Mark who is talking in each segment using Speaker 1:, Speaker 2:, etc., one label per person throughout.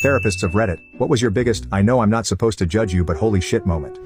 Speaker 1: Therapists of Reddit, what was your biggest, I know I'm not supposed to judge you but holy shit moment?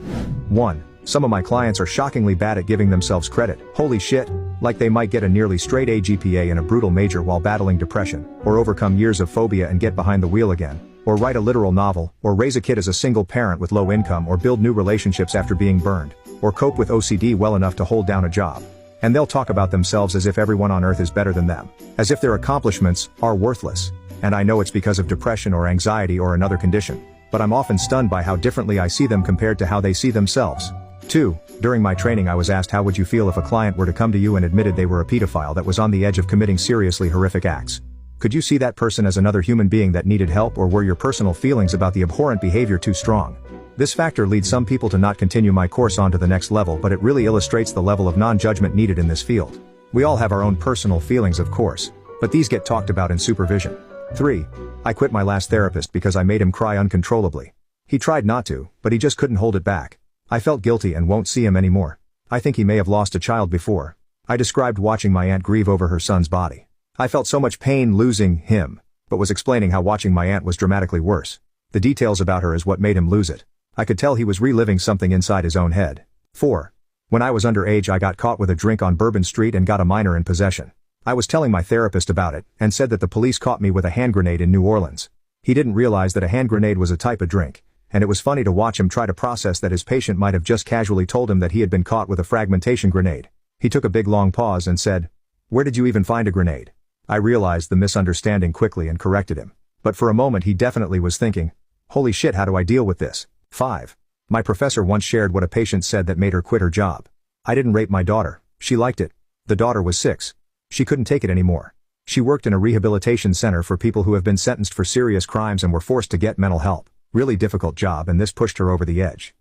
Speaker 1: 1. Some of my clients are shockingly bad at giving themselves credit, holy shit, like they might get a nearly straight A GPA in a brutal major while battling depression, or overcome years of phobia and get behind the wheel again, or write a literal novel, or raise a kid as a single parent with low income or build new relationships after being burned, or cope with OCD well enough to hold down a job. And they'll talk about themselves as if everyone on earth is better than them, as if their accomplishments are worthless. And I know it's because of depression or anxiety or another condition, but I'm often stunned by how differently I see them compared to how they see themselves. 2. During my training I was asked how would you feel if a client were to come to you and admitted they were a pedophile that was on the edge of committing seriously horrific acts. Could you see that person as another human being that needed help, or were your personal feelings about the abhorrent behavior too strong? This factor leads some people to not continue my course on to the next level, but it really illustrates the level of non-judgment needed in this field. We all have our own personal feelings of course, but these get talked about in supervision. 3. I quit my last therapist because I made him cry uncontrollably. He tried not to, but he just couldn't hold it back. I felt guilty and won't see him anymore. I think he may have lost a child before. I described watching my aunt grieve over her son's body. I felt so much pain losing him, but was explaining how watching my aunt was dramatically worse. The details about her is what made him lose it. I could tell he was reliving something inside his own head. 4. When I was underage I got caught with a drink on Bourbon Street and got a minor in possession. I was telling my therapist about it, and said that the police caught me with a hand grenade in New Orleans. He didn't realize that a hand grenade was a type of drink, and it was funny to watch him try to process that his patient might have just casually told him that he had been caught with a fragmentation grenade. He took a big long pause and said, "Where did you even find a grenade?" I realized the misunderstanding quickly and corrected him. But for a moment he definitely was thinking, holy shit, how do I deal with this? 5. My professor once shared what a patient said that made her quit her job. I didn't rape my daughter. She liked it. The daughter was 6. She couldn't take it anymore. She worked in a rehabilitation center for people who have been sentenced for serious crimes and were forced to get mental help. Really difficult job, and this pushed her over the edge.